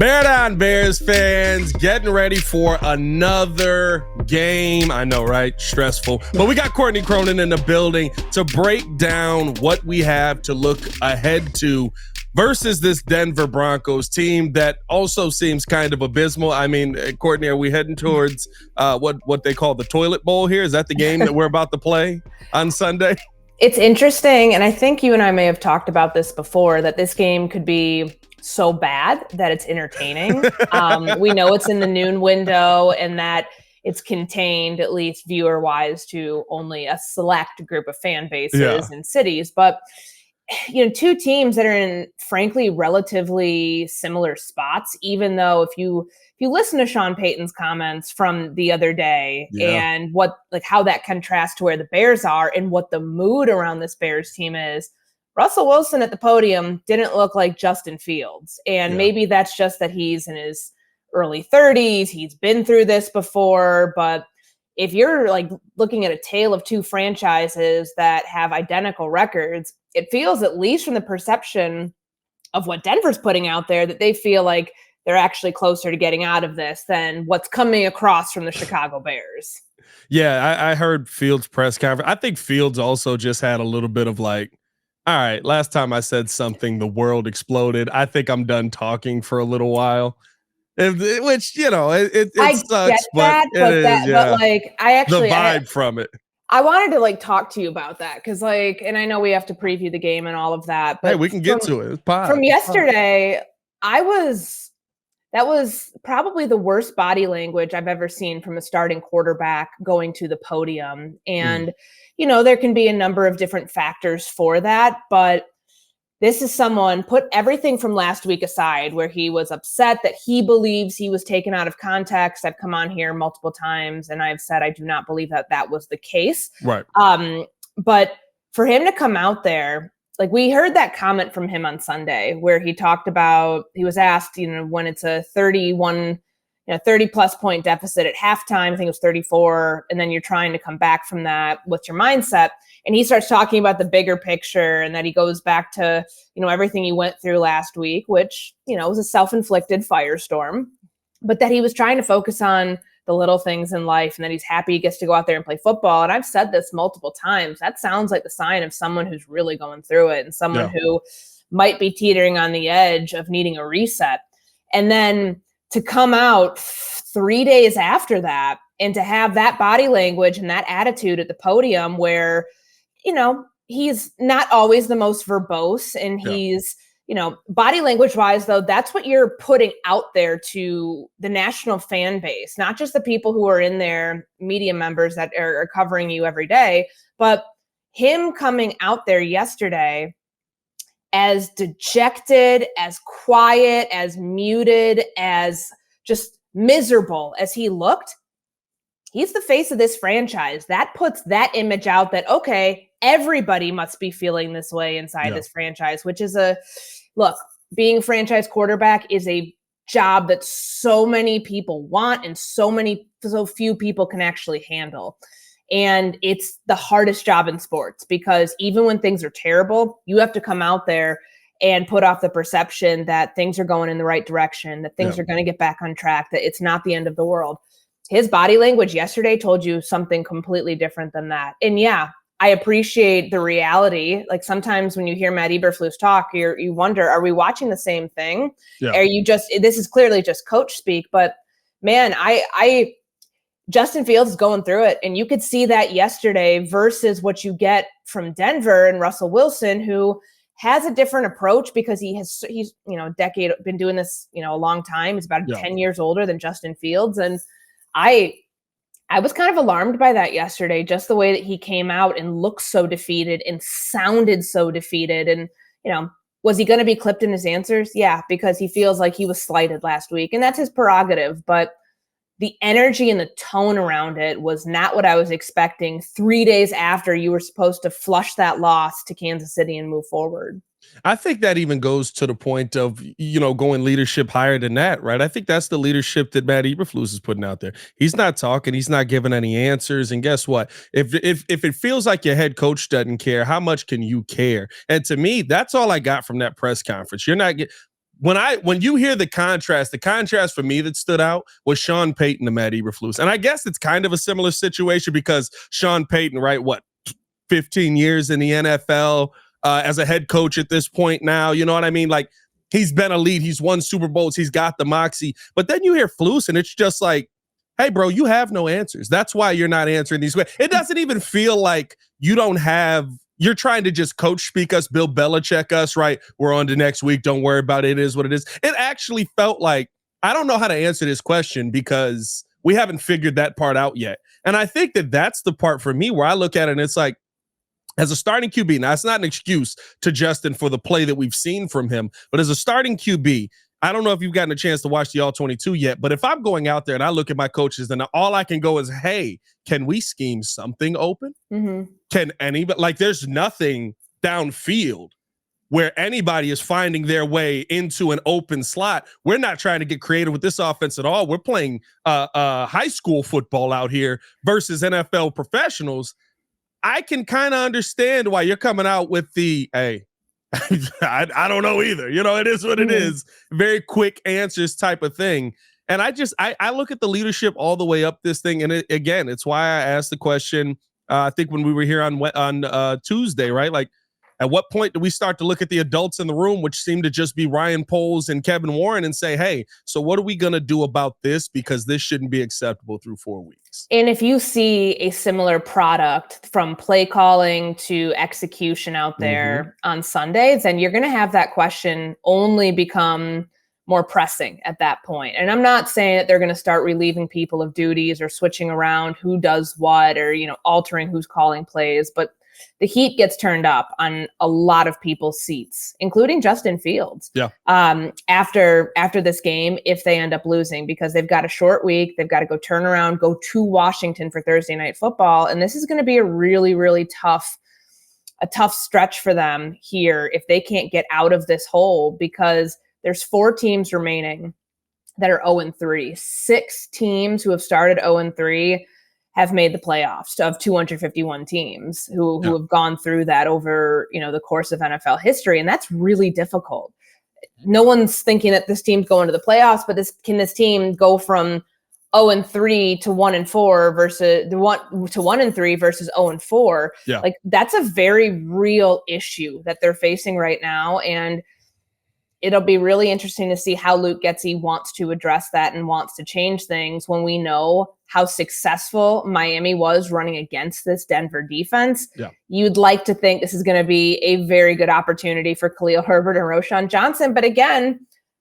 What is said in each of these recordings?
Bear down, Bears fans. Getting ready for another game. I know, right? Stressful. But we got Courtney Cronin in the building to break down what we have to look ahead to versus this Denver Broncos team that also seems kind of abysmal. I mean, Courtney, are we heading towards what they call the toilet bowl here? Is that the game that we're about to play on Sunday? It's interesting, and I think you and I may have talked about this before, that this game could be so bad that it's entertaining. We know it's in the noon window and that it's contained, at least viewer-wise, to only a select group of fan bases and cities. But two teams that are in, frankly, relatively similar spots, even though if you listen to Sean Payton's comments from the other day and how that contrasts to where the Bears are and what the mood around this Bears team is, Russell Wilson at the podium didn't look like Justin Fields. And maybe that's just that he's in his early 30s. He's been through this before. But if you're looking at a tale of two franchises that have identical records, it feels, at least from the perception of what Denver's putting out there, that they feel like they're actually closer to getting out of this than what's coming across from the Chicago Bears. Yeah, I heard Fields' press conference. I think Fields also just had a little bit of all right, last time I said something, the world exploded. I think I'm done talking for a little while. Which, it sucks, but I actually the vibe from it. I wanted to talk to you about that because and I know we have to preview the game and all of that, but hey, we can get to it. From yesterday, that was probably the worst body language I've ever seen from a starting quarterback going to the podium. And, there can be a number of different factors for that, but this is someone, put everything from last week aside, where he was upset that he believes he was taken out of context. I've come on here multiple times and I've said I do not believe that that was the case. Right. But for him to come out there, we heard that comment from him on Sunday where he talked about, he was asked, when it's a 30 plus point deficit at halftime, I think it was 34, and then you're trying to come back from that. What's your mindset? And he starts talking about the bigger picture and that he goes back to, everything he went through last week, which, was a self-inflicted firestorm, but that he was trying to focus on the little things in life and that he's happy he gets to go out there and play football. And I've said this multiple times. That sounds like the sign of someone who's really going through it and someone who might be teetering on the edge of needing a reset. And then to come out 3 days after that and to have that body language and that attitude at the podium where, he's not always the most verbose and he's, body language wise, though, that's what you're putting out there to the national fan base, not just the people who are in there, media members that are covering you every day, but him coming out there yesterday as dejected, as quiet, as muted, as just miserable as he looked. He's the face of this franchise. That puts that image out that, okay, everybody must be feeling this way inside this franchise, which is being a franchise quarterback is a job that so many people want and so few people can actually handle. And it's the hardest job in sports because even when things are terrible, you have to come out there and put off the perception that things are going in the right direction, that things are going to get back on track, that it's not the end of the world. His body language yesterday told you something completely different than that. And I appreciate the reality. Sometimes when you hear Matt Eberflus talk, you wonder, are we watching the same thing? Are you this is clearly just coach speak, but man, Justin Fields is going through it. And you could see that yesterday versus what you get from Denver and Russell Wilson, who has a different approach because he's a decade, been doing this, a long time. He's about 10 years older than Justin Fields. And I was kind of alarmed by that yesterday, just the way that he came out and looked so defeated and sounded so defeated. And, was he going to be clipped in his answers? Yeah, because he feels like he was slighted last week and that's his prerogative. But the energy and the tone around it was not what I was expecting 3 days after you were supposed to flush that loss to Kansas City and move forward. I think that even goes to the point of, going leadership higher than that, right? I think that's the leadership that Matt Eberflus is putting out there. He's not talking. He's not giving any answers. And guess what? If it feels like your head coach doesn't care, how much can you care? And to me, that's all I got from that press conference. when you hear the contrast for me that stood out was Sean Payton and Matt Eberflus. And I guess it's kind of a similar situation because Sean Payton, right, 15 years in the NFL as a head coach at this point now, you know what I mean? Like, he's been elite. He's won Super Bowls. He's got the moxie. But then you hear Flus, and it's just like, hey, bro, you have no answers. That's why you're not answering these questions. It doesn't even feel like you're trying to just coach speak us, Bill Belichick us, right? We're on to next week. Don't worry about it. It is what it is. It actually felt like, I don't know how to answer this question because we haven't figured that part out yet. And I think that that's the part for me where I look at it and it's like, as a starting QB, now it's not an excuse to Justin for the play that we've seen from him, but as a starting QB, I don't know if you've gotten a chance to watch the All-22 yet, but if I'm going out there and I look at my coaches, then all I can go is, hey, can we scheme something open? Mm-hmm. Can anybody, like, there's nothing downfield where anybody is finding their way into an open slot. We're not trying to get creative with this offense at all. We're playing high school football out here versus NFL professionals. I can kind of understand why you're coming out with the, hey, I don't know either. You know, it is what it is. Very quick answers type of thing. And I look at the leadership all the way up this thing. And again, it's why I asked the question, I think when we were here on Tuesday, right? Like, at what point do we start to look at the adults in the room, which seem to just be Ryan Poles and Kevin Warren, and say, hey, so what are we going to do about this? Because this shouldn't be acceptable through 4 weeks. And if you see a similar product from play calling to execution out there on Sundays, then you're going to have that question only become more pressing at that point. And I'm not saying that they're going to start relieving people of duties or switching around who does what or, altering who's calling plays, but the heat gets turned up on a lot of people's seats, including Justin Fields. Yeah. After this game, if they end up losing, because they've got a short week, they've got to go turn around, go to Washington for Thursday Night Football, and this is going to be a really, really tough stretch for them here if they can't get out of this hole, because there's 4 teams remaining that are 0-3. 6 teams who have started 0-3 have made the playoffs of 251 teams who have gone through that over, the course of NFL history. And that's really difficult. No one's thinking that this team's going to the playoffs, but can this team go from 0-3 to 1-4 versus 1-3 versus 0-4? Yeah. Like, that's a very real issue that they're facing right now. And it'll be really interesting to see how Luke Getsy wants to address that and wants to change things when we know how successful Miami was running against this Denver defense. Yeah. You'd like to think this is going to be a very good opportunity for Khalil Herbert and Roschon Johnson. But again,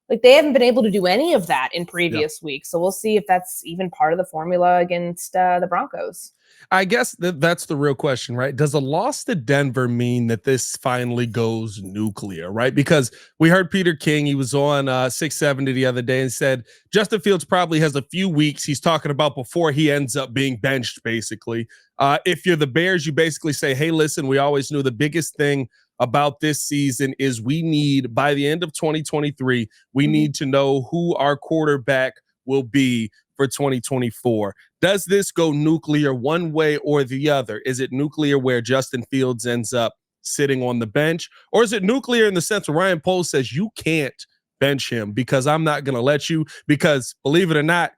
like, they haven't been able to do any of that in previous weeks. So we'll see if that's even part of the formula against the Broncos. I guess that's the real question, right? Does a loss to Denver mean that this finally goes nuclear, right? Because we heard Peter King, he was on 670 the other day and said Justin Fields probably has a few weeks he's talking about before he ends up being benched, basically. If you're the Bears, you basically say, hey, listen, we always knew the biggest thing about this season is we need, by the end of 2023, we need to know who our quarterback will be for 2024. Does this go nuclear one way or the other? Is it nuclear where Justin Fields ends up sitting on the bench? Or is it nuclear in the sense where Ryan Poles says you can't bench him because I'm not going to let you, because believe it or not,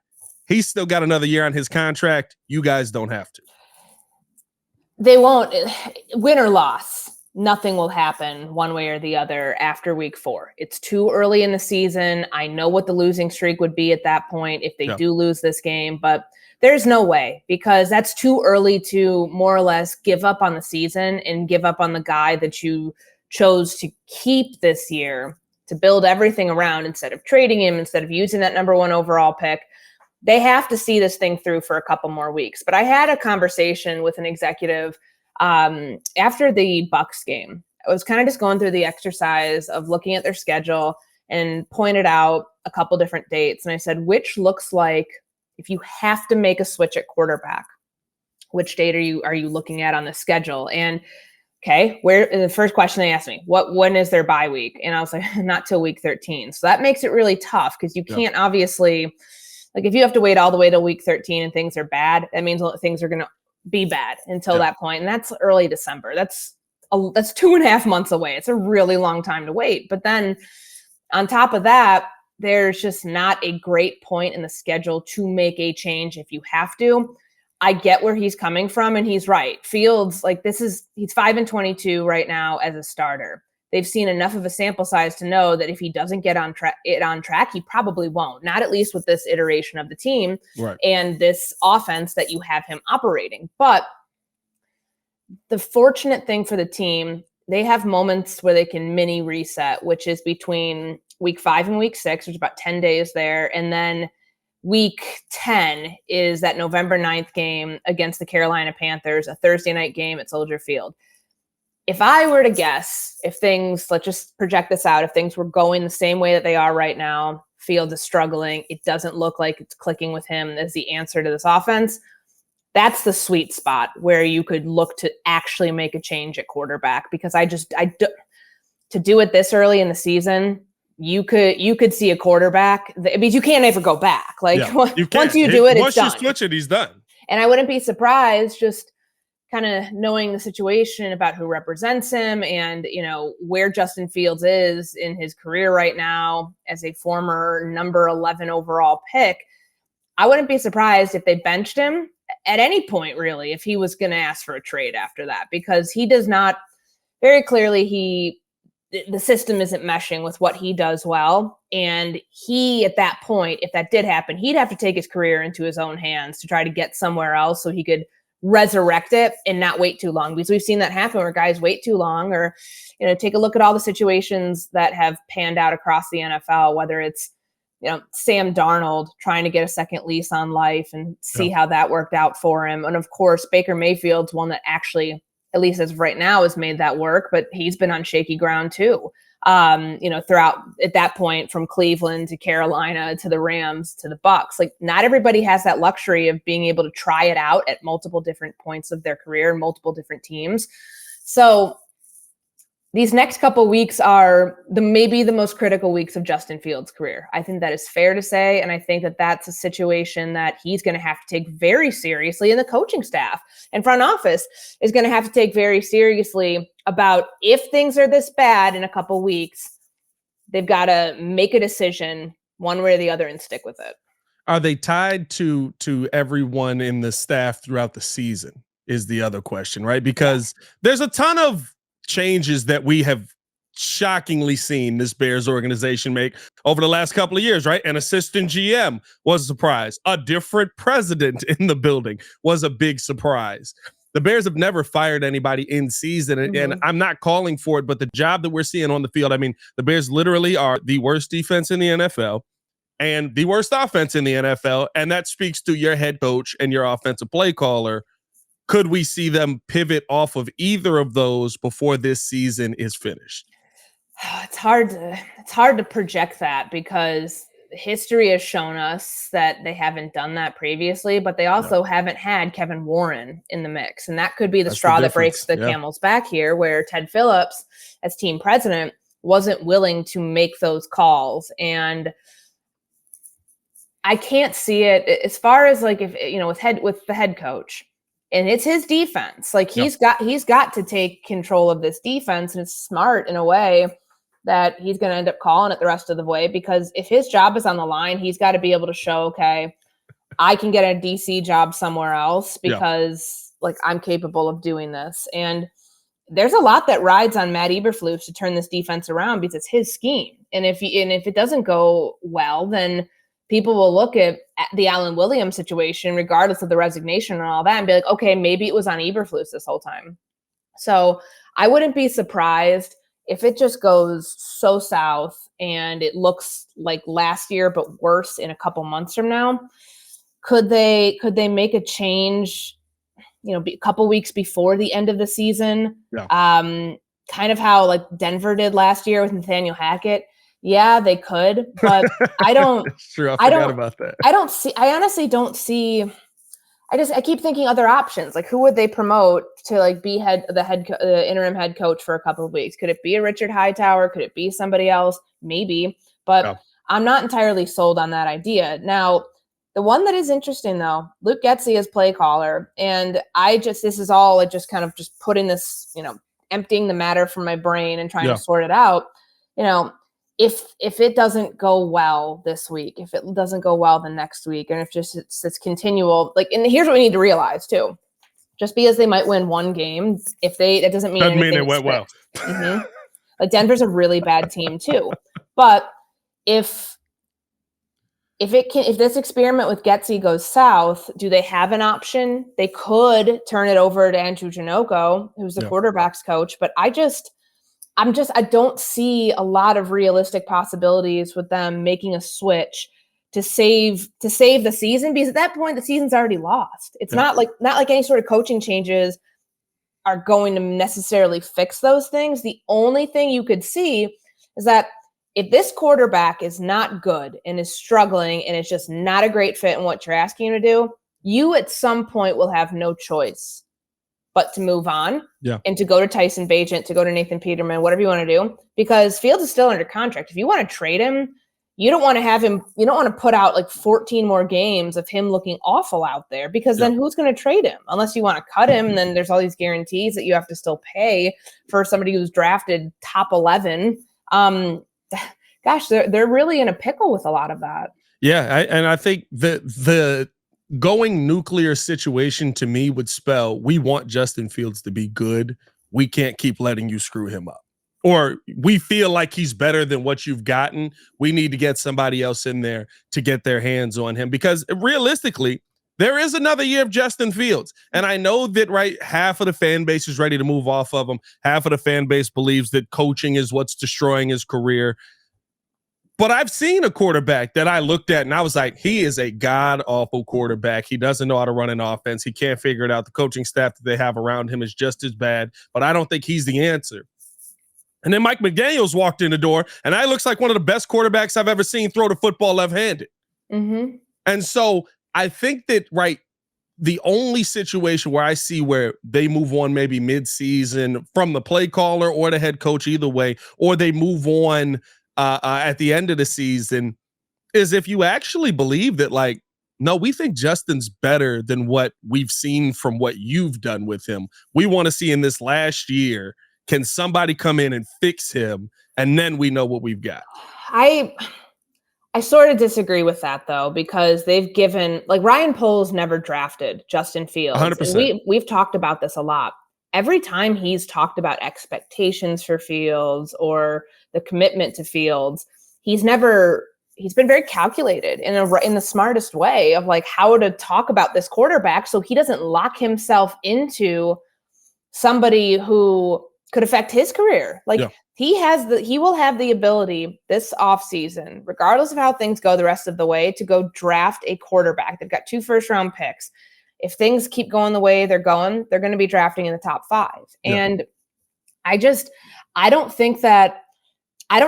he's still got another year on his contract. You guys don't have to. They won't. Win or loss, nothing will happen one way or the other after week 4. It's too early in the season. I know what the losing streak would be at that point if they do lose this game, but there's no way, because that's too early to more or less give up on the season and give up on the guy that you chose to keep this year to build everything around instead of trading him, instead of using that number 1 overall pick. They have to see this thing through for a couple more weeks. But I had a conversation with an executive after the Bucks game. I was kind of just going through the exercise of looking at their schedule and pointed out a couple different dates. And I said, which looks like, if you have to make a switch at quarterback, which date are you looking at on the schedule? And okay, the first question they asked me, when is their bye week? And I was like, not till week 13. So that makes it really tough, because you can't obviously, like, if you have to wait all the way to week 13 and things are bad, that means things are going to be bad until that point. And that's early December. That's 2.5 months away. It's a really long time to wait. But then On top of that, there's just not a great point in the schedule to make a change if you have to. I get where he's coming from, and he's right. Fields, he's 5-22 right now as a starter. They've seen enough of a sample size to know that if he doesn't get on track, he probably won't. Not at least with this iteration of the team and this offense that you have him operating. But the fortunate thing for the team, they have moments where they can mini reset, which is between week 5 and week 6, which is about 10 days there. And then week 10 is that November 9th game against the Carolina Panthers, a Thursday night game at Soldier Field. If I were to guess, if things, let's just project this out, if things were going the same way that they are right now, Fields is struggling, it doesn't look like it's clicking with him as the answer to this offense, that's the sweet spot where you could look to actually make a change at quarterback. Because to do it this early in the season, you could see a quarterback because you can't ever go back. Once you do it, it's done. Once you switch it, he's done. And I wouldn't be surprised, just kind of knowing the situation about who represents him and, where Justin Fields is in his career right now as a former number 11 overall pick. I wouldn't be surprised if they benched him at any point, really, if he was going to ask for a trade after that, because he does not, very clearly, the system isn't meshing with what he does well. And he, at that point, if that did happen, he'd have to take his career into his own hands to try to get somewhere else so he could resurrect it and not wait too long, because we've seen that happen where guys wait too long. Or, take a look at all the situations that have panned out across the NFL, whether it's, Sam Darnold trying to get a second lease on life and see how that worked out for him. And of course, Baker Mayfield's one that actually, at least as of right now, has made that work, but he's been on shaky ground too. Throughout at that point, from Cleveland to Carolina to the Rams to the Bucks, not everybody has that luxury of being able to try it out at multiple different points of their career and multiple different teams. So these next couple weeks are maybe the most critical weeks of Justin Fields' career. I think that is fair to say, and I think that that's a situation that he's going to have to take very seriously, and the coaching staff and front office is going to have to take very seriously about if things are this bad in a couple weeks, they've got to make a decision one way or the other and stick with it. Are they tied to everyone in the staff throughout the season is the other question, right? Because there's a ton of changes that we have shockingly seen this Bears organization make over the last couple of years, right? An assistant GM was a surprise. A different president in the building was a big surprise. The Bears have never fired anybody in season, and I'm not calling for it, but the job that we're seeing on the field, I mean, the Bears literally are the worst defense in the NFL and the worst offense in the NFL, and that speaks to your head coach and your offensive play caller. Could we see them pivot off of either of those before this season is finished? It's hard to project that, because history has shown us that they haven't done that previously, but they also haven't had Kevin Warren in the mix. And that could be the straw that breaks the camel's back here, where Ted Phillips, as team president, wasn't willing to make those calls. And I can't see it as far as if, with the head coach. And it's his defense. He's got to take control of this defense, and it's smart in a way that he's going to end up calling it the rest of the way, because if his job is on the line, he's got to be able to show, okay, I can get a DC job somewhere else because I'm capable of doing this. And there's a lot that rides on Matt Eberflus to turn this defense around, because it's his scheme. And if it doesn't go well, then people will look at the Alan Williams situation, regardless of the resignation and all that, and be like, okay, maybe it was on Eberflus this whole time. So I wouldn't be surprised if it just goes so south and it looks like last year, but worse in a couple months from now. Could they make a change, a couple weeks before the end of the season? Kind of how Denver did last year with Nathaniel Hackett. Yeah, they could, but I don't. True, I forgot about that. I honestly don't see. I keep thinking other options. Who would they promote to be the interim head coach for a couple of weeks? Could it be a Richard Hightower? Could it be somebody else? Maybe, but I'm not entirely sold on that idea. Now, the one that is interesting though, Luke Getsy is play caller, and this is all just kind of just putting this, emptying the matter from my brain and trying to sort it out. if it doesn't go well this week, if it doesn't go well the next week, and if it's continual, like, and here's what we need to realize too. Just because they might win one game, that doesn't mean it went well. Mm-hmm. Like, Denver's a really bad team too. But if this experiment with Getsy goes south, do they have an option? They could turn it over to Andrew Janoko, who's the quarterback's coach. But I don't see a lot of realistic possibilities with them making a switch to save the season, because at that point the season's already lost. It's not like any sort of coaching changes are going to necessarily fix those things. The only thing you could see is that if this quarterback is not good and is struggling and it's just not a great fit in what you're asking him to do, you at some point will have no choice but to move on and to go to Tyson Bagent, to go to Nathan Peterman, whatever you want to do, because Fields is still under contract. If you want to trade him, you don't want to put out like 14 more games of him looking awful out there, because then who's going to trade him? Unless you want to cut him, then there's all these guarantees that you have to still pay for somebody who's drafted top 11. Gosh, they're really in a pickle with a lot of that. Yeah, and I think the going nuclear situation to me would spell we want Justin Fields to be good. We can't keep letting you screw him up. Or we feel like he's better than what you've gotten. We need to get somebody else in there to get their hands on him, because realistically, there is another year of Justin Fields. And I know that, half of the fan base is ready to move off of him. Half of the fan base believes that coaching is what's destroying his career. But I've seen a quarterback that I looked at and I was like, he is a god-awful quarterback. He doesn't know how to run an offense. He can't figure it out. The coaching staff that they have around him is just as bad, but I don't think he's the answer. And then Mike McDaniels walked in the door, and I looks like one of the best quarterbacks I've ever seen throw the football left-handed. Mm-hmm. And so I think that, the only situation where I see where they move on maybe mid-season from the play caller or the head coach, either way, or they move on at the end of the season, is if you actually believe that, no, we think Justin's better than what we've seen from what you've done with him. We want to see in this last year, can somebody come in and fix him? And then we know what we've got. I sort of disagree with that, though, because they've given, Ryan Poles never drafted Justin Fields. 100%. We've talked about this a lot. Every time he's talked about expectations for Fields or the commitment to Fields, he's been very calculated in the smartest way of how to talk about this quarterback so he doesn't lock himself into somebody who could affect his career. He will have the ability this offseason, regardless of how things go the rest of the way, to go draft a quarterback. They've got 2 first-round picks. If things keep going the way they're going to be drafting in the top 5. Yeah. And I don't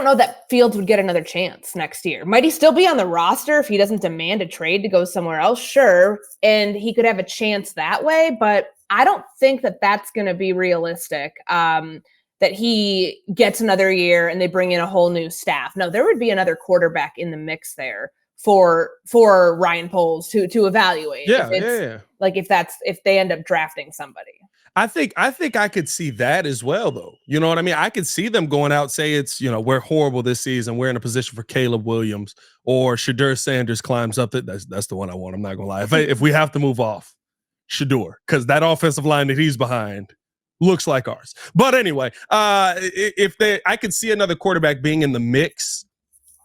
know that Fields would get another chance next year. Might he still be on the roster if he doesn't demand a trade to go somewhere else? Sure. And he could have a chance that way, but I don't think that that's going to be realistic, that he gets another year and they bring in a whole new staff. No, there would be another quarterback in the mix there for Ryan Poles to evaluate. Yeah, if they end up drafting somebody. I think I could see that as well, though. You know what I mean? I could see them going out, say it's, we're horrible this season. We're in a position for Caleb Williams, or Shedeur Sanders climbs up. That's the one I want. I'm not gonna lie. If we have to move off Shedeur, because that offensive line that he's behind looks like ours. But anyway, I could see another quarterback being in the mix.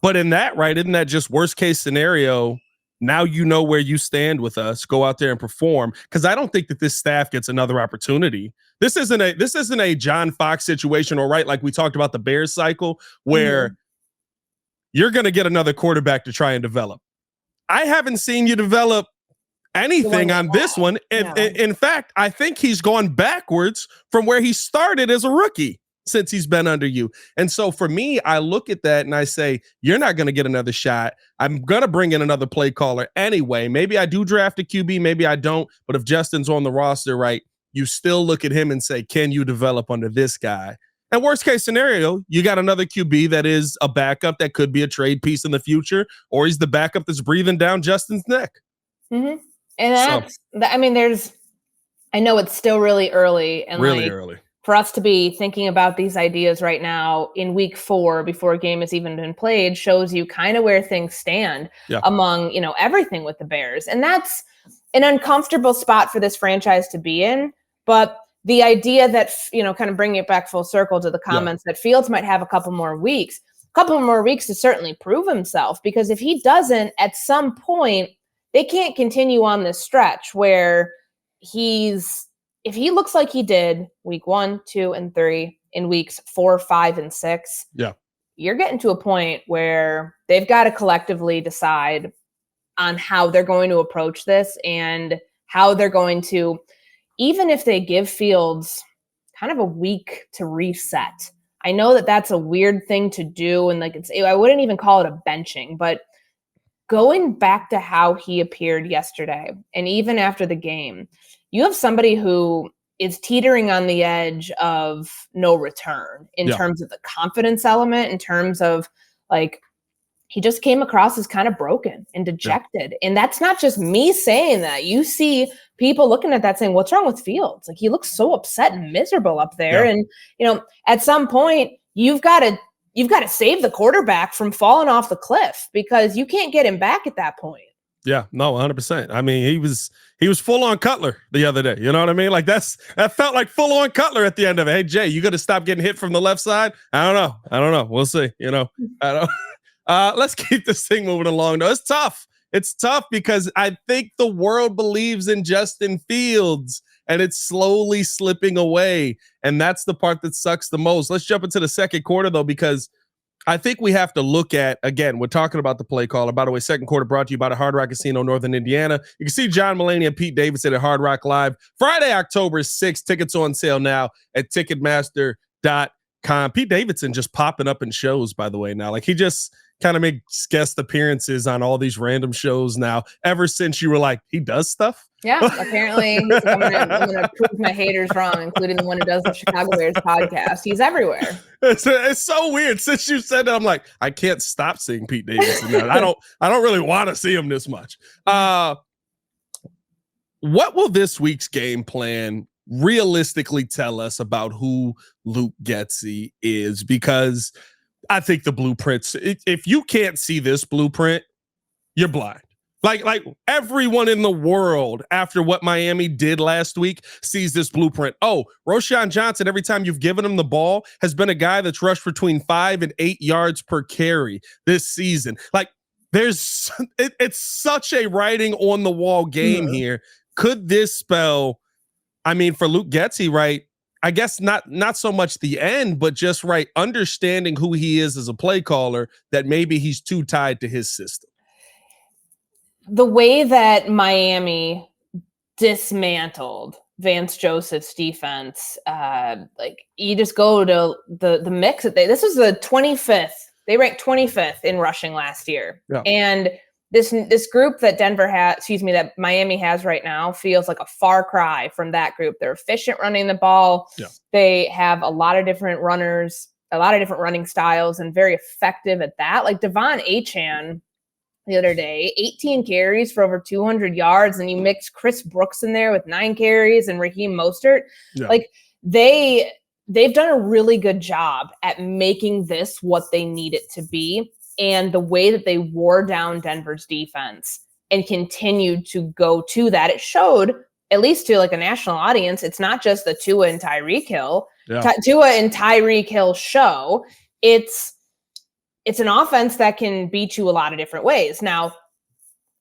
But in that, isn't that just worst case scenario? Now you know where you stand with us. Go out there and perform, because I don't think that this staff gets another opportunity. This isn't a John Fox situation, or like we talked about the Bears cycle, where you're going to get another quarterback to try and develop. I haven't seen you develop anything on this one. In fact, I think he's gone backwards from where he started as a rookie since he's been under you. And so for me, I look at that and I say, you're not going to get another shot. I'm going to bring in another play caller anyway. Maybe I do draft a QB, maybe I don't. But if Justin's on the roster, you still look at him and say, can you develop under this guy? And worst case scenario, you got another QB that is a backup that could be a trade piece in the future, or he's the backup that's breathing down Justin's neck. Mm-hmm. And I know it's still really early, and really early. for us to be thinking about these ideas right now in week 4 before a game has even been played shows you kind of where things stand among, everything with the Bears. And that's an uncomfortable spot for this franchise to be in. But the idea that, kind of bringing it back full circle to the comments that Fields might have a couple more weeks to certainly prove himself, because if he doesn't, at some point, they can't continue on this stretch where if he looks like he did week 1, 2, and 3 in weeks 4, 5, and 6, you're getting to a point where they've got to collectively decide on how they're going to approach this and how they're going to, even if they give Fields kind of a week to reset. I know that that's a weird thing to do, and I wouldn't even call it a benching, but going back to how he appeared yesterday, and even after the game, you have somebody who is teetering on the edge of no return in terms of the confidence element, in terms of he just came across as kind of broken and dejected. And that's not just me saying that. You see people looking at that saying, what's wrong with Fields? He looks so upset and miserable up there. And, at some point you've got to save the quarterback from falling off the cliff, because you can't get him back at that point. Yeah, no, 100%. I mean, he was full on Cutler the other day. You know what I mean? That felt like full on Cutler at the end of it. Hey, Jay, you got to stop getting hit from the left side. I don't know. We'll see. I don't. Let's keep this thing moving along. No, it's tough. It's tough because I think the world believes in Justin Fields, and it's slowly slipping away. And that's the part that sucks the most. Let's jump into the second quarter, though, because I think we have to look at, again, we're talking about the play caller. By the way, second quarter brought to you by the Hard Rock Casino, Northern Indiana. You can see John Mulaney and Pete Davidson at Hard Rock Live Friday, October 6th. Tickets on sale now at Ticketmaster.com. Pete Davidson just popping up in shows, by the way, now. He just kind of makes guest appearances on all these random shows now, ever since you were like, he does stuff? Yeah, apparently he's like, I'm gonna prove my haters wrong, including the one who does the Chicago Bears podcast. He's everywhere. It's so weird. Since you said that, I'm like, I can't stop seeing Pete Davidson now. I don't really want to see him this much. What will this week's game plan realistically tell us about who Luke Getsy is? Because I think the blueprints, if you can't see this blueprint, you're blind. Like everyone in the world, after what Miami did last week, sees this blueprint. Oh, Roschon Johnson, every time you've given him the ball, has been a guy that's rushed between 5 and 8 yards per carry this season. It's such a writing on the wall game here. Could this spell, for Luke Getsy, right? I guess not so much the end, but just understanding who he is as a play caller, that maybe he's too tied to his system. The way that Miami dismantled Vance Joseph's defense, you just go to the mix that this was the 25th. They ranked 25th in rushing last year. Yeah. And this group that that Miami has right now feels like a far cry from that group. They're efficient running the ball. Yeah. They have a lot of different runners, a lot of different running styles, and very effective at that. Devon Achane the other day, 18 carries for over 200 yards, and you mix Chris Brooks in there with 9 carries and Raheem Mostert. Yeah. They've done a really good job at making this what they need it to be. And the way that they wore down Denver's defense and continued to go to that, it showed, at least to a national audience, it's not just the Tua and Tyreek Hill. Yeah. Tua and Tyreek Hill show. It's an offense that can beat you a lot of different ways. Now,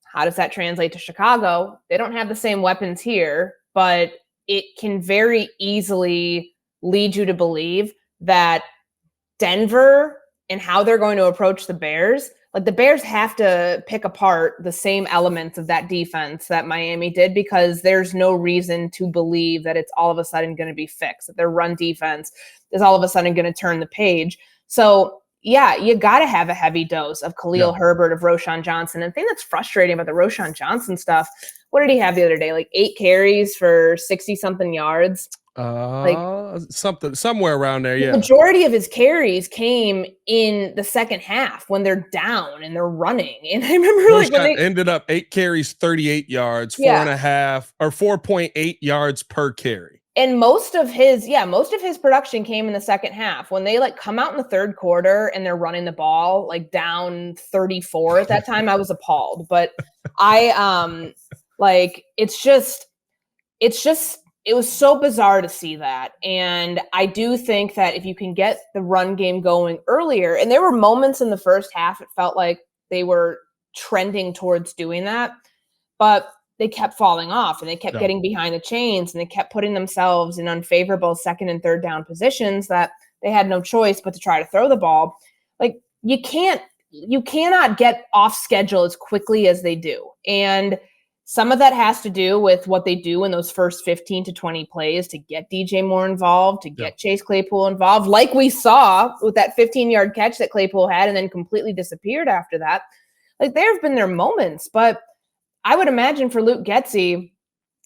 how does that translate to Chicago? They don't have the same weapons here, but it can very easily lead you to believe that Denver and how they're going to approach the Bears, the Bears have to pick apart the same elements of that defense that Miami did, because there's no reason to believe that it's all of a sudden going to be fixed, that their run defense is all of a sudden going to turn the page. So, yeah, you got to have a heavy dose of Khalil Herbert, of Roschon Johnson. And the thing that's frustrating about the Roschon Johnson stuff, what did he have the other day? 8 carries for 60-something yards? Somewhere around there, yeah. The majority of his carries came in the second half when they're down and they're running. And I remember when they ended up 8 carries, 38 yards, 4.5 or 4.8 yards per carry. And most of his production came in the second half. When they like come out in the third quarter and they're running the ball like down 34 at that time, I was appalled. But I like it was so bizarre to see that. And I do think that if you can get the run game going earlier, and there were moments in the first half, it felt like they were trending towards doing that, but they kept falling off and they kept getting behind the chains and they kept putting themselves in unfavorable second and third down positions that they had no choice but to try to throw the ball. Like you cannot get off schedule as quickly as they do. And some of that has to do with what they do in those first 15 to 20 plays to get DJ Moore involved, to get Chase Claypool involved, like we saw with that 15-yard catch that Claypool had and then completely disappeared after that. Like there have been their moments, but I would imagine for Luke Getsy,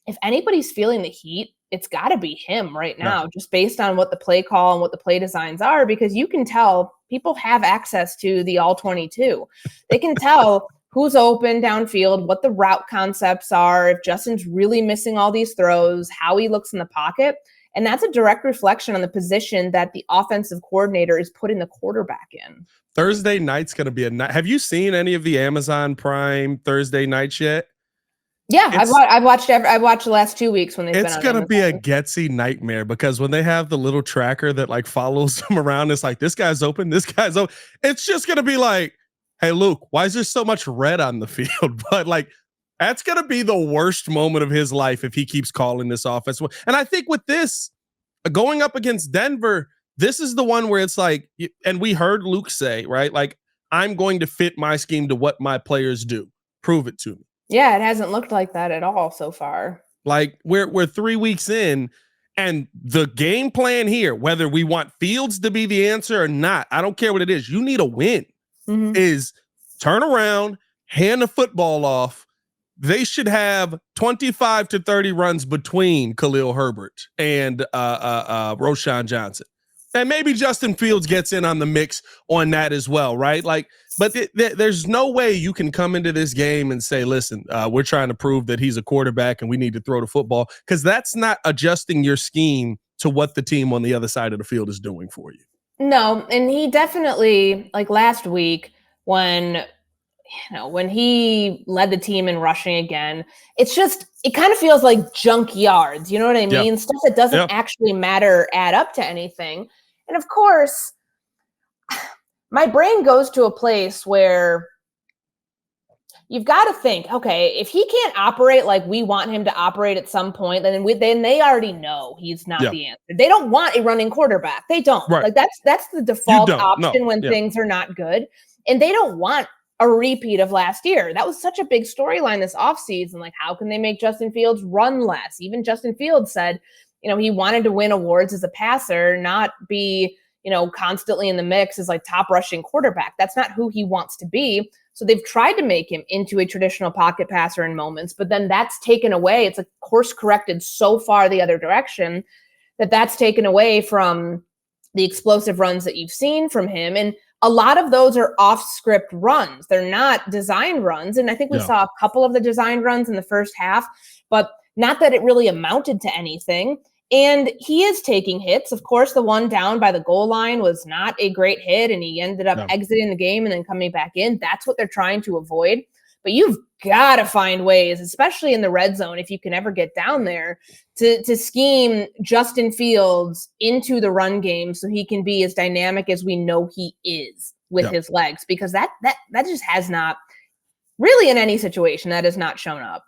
if anybody's feeling the heat, it's got to be him right now, just based on what the play call and what the play designs are, because you can tell people have access to the all 22. They can tell who's open downfield, what the route concepts are, if Justin's really missing all these throws, how he looks in the pocket. And that's a direct reflection on the position that the offensive coordinator is putting the quarterback in. Thursday night's going to be a night. Have you seen any of the Amazon Prime Thursday nights yet? Yeah, I've watched the last 2 weeks when they've been on. It's going to be a Getsy nightmare because when they have the little tracker that like follows him around, it's like, this guy's open, this guy's open. It's just going to be like, hey, Luke, why is there so much red on the field? But like, that's going to be the worst moment of his life if he keeps calling this offense. And I think with this, going up against Denver, this is the one where it's like, and we heard Luke say, right? Like, I'm going to fit my scheme to what my players do. Prove it to me. Yeah, it hasn't looked like that at all so far. Like we're 3 weeks in, and the game plan here, whether we want Fields to be the answer or not, I don't care what it is. You need a win. Is turn around, hand the football off. They should have 25 to 30 runs between Khalil Herbert and Roschon Johnson. And maybe Justin Fields gets in on the mix on that as well, right? Like, but there's no way you can come into this game and say, listen, we're trying to prove that he's a quarterback and we need to throw the football, because that's not adjusting your scheme to what the team on the other side of the field is doing for you. No, and he definitely, like last week when he led the team in rushing again, it kind of feels like junk yards. You know what I mean? Yep. Stuff that doesn't actually matter add up to anything. And of course, my brain goes to a place where you've got to think, okay, if he can't operate like we want him to operate at some point, then they already know he's not the answer. They don't want a running quarterback. They don't. Right. Like that's the default option when things are not good. And they don't want a repeat of last year. That was such a big storyline this offseason. Like, how can they make Justin Fields run less? Even Justin Fields said, he wanted to win awards as a passer, not be, constantly in the mix as like top rushing quarterback. That's not who he wants to be. So they've tried to make him into a traditional pocket passer in moments, but then that's taken away. It's a course corrected so far the other direction that's taken away from the explosive runs that you've seen from him. And a lot of those are off script runs. They're not design runs. And I think we saw a couple of the design runs in the first half, but not that it really amounted to anything. And he is taking hits. Of course, the one down by the goal line was not a great hit, and he ended up exiting the game and then coming back in. That's what they're trying to avoid. But you've got to find ways, especially in the red zone, if you can ever get down there, to scheme Justin Fields into the run game so he can be as dynamic as we know he is with his legs, because that just has not really, in any situation, that has not shown up.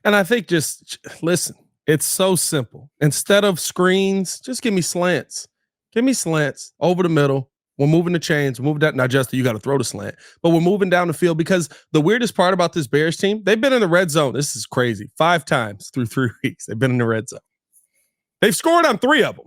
And I think just listen, it's so simple. Instead of screens, just give me slants. Give me slants over the middle. We're moving the chains. We're moving that. Now, Justin, you got to throw the slant, but we're moving down the field, because the weirdest part about this Bears team, they've been in the red zone. This is crazy. 5 times through 3 weeks. They've been in the red zone. They've scored on 3 of them.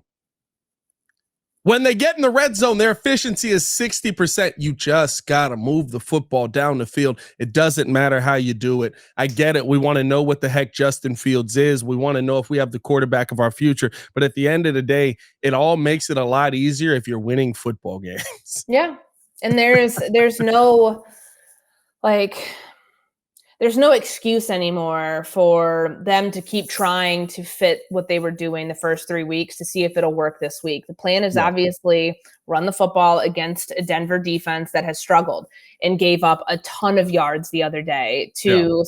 When they get in the red zone, their efficiency is 60%. You just got to move the football down the field. It doesn't matter how you do it. I get it. We want to know what the heck Justin Fields is. We want to know if we have the quarterback of our future. But at the end of the day, it all makes it a lot easier if you're winning football games. Yeah. And there's no, like, there's no excuse anymore for them to keep trying to fit what they were doing the first 3 weeks to see if it'll work this week. The plan is obviously run the football against a Denver defense that has struggled and gave up a ton of yards the other day to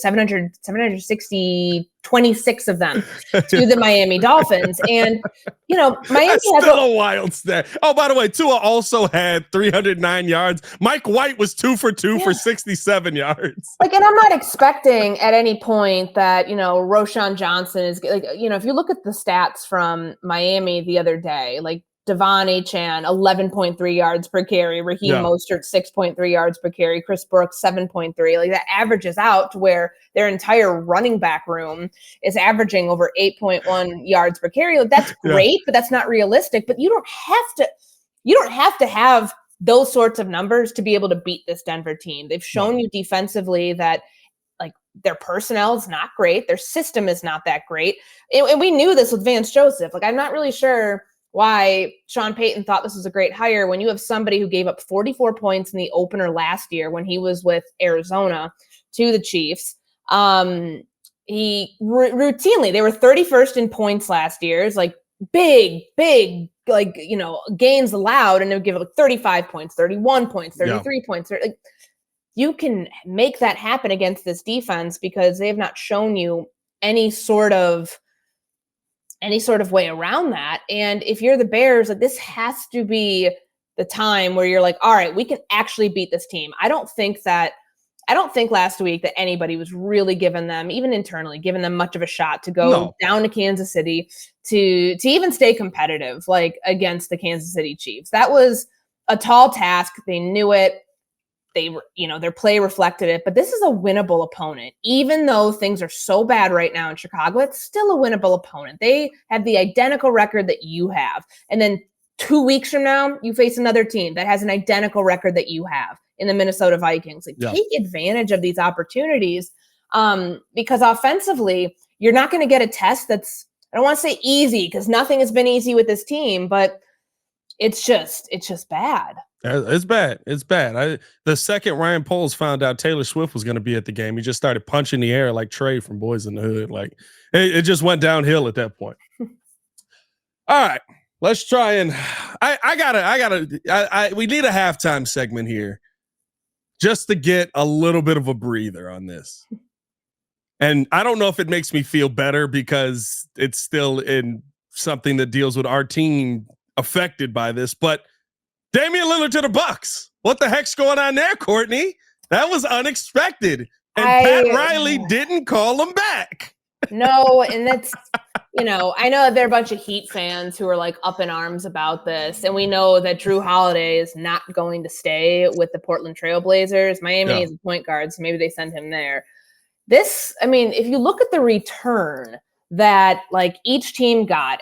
26 of them to the Miami Dolphins. And, Miami That's still a wild stat. Oh, by the way, Tua also had 309 yards. Mike White was 2 for 2 for 67 yards. And I'm not expecting at any point that, Roschon Johnson is if you look at the stats from Miami the other day, Devon Achane, 11.3 yards per carry. Raheem Mostert, 6.3 yards per carry. Chris Brooks, 7.3. That averages out to where their entire running back room is averaging over 8.1 yards per carry. That's great, but that's not realistic. But you don't have to have those sorts of numbers to be able to beat this Denver team. They've shown you defensively that their personnel is not great. Their system is not that great. And we knew this with Vance Joseph. I'm not really sure why Sean Payton thought this was a great hire when you have somebody who gave up 44 points in the opener last year when he was with Arizona to the Chiefs. He routinely, they were 31st in points last year. It's big, gains allowed, and they would give up 35 points, 31 points, 33 points. You can make that happen against this defense because they have not shown you any sort of way around that. And if you're the Bears, this has to be the time where you're all right, we can actually beat this team. I don't think last week that anybody was really giving them, even internally, giving them much of a shot to go down to Kansas City to even stay competitive, against the Kansas City Chiefs. That was a tall task. They knew it. They were, their play reflected it, but this is a winnable opponent. Even though things are so bad right now in Chicago, it's still a winnable opponent. They have the identical record that you have. And then 2 weeks from now, you face another team that has an identical record that you have in the Minnesota Vikings. Take advantage of these opportunities because offensively, you're not going to get a test that's, I don't want to say easy because nothing has been easy with this team, but it's just bad. It's bad. It's bad. The second Ryan Poles found out Taylor Swift was going to be at the game, he just started punching the air like Trey from Boys in the Hood. It just went downhill at that point. All right, let's try and we need a halftime segment here just to get a little bit of a breather on this. And I don't know if it makes me feel better because it's still in something that deals with our team affected by this, but Damian Lillard to the Bucks. What the heck's going on there, Courtney? That was unexpected. And Pat Riley didn't call him back. No, and that's, I know that there are a bunch of Heat fans who are up in arms about this. And we know that Drew Holiday is not going to stay with the Portland Trail Blazers. Miami is a point guard, so maybe they send him there. If you look at the return that each team got,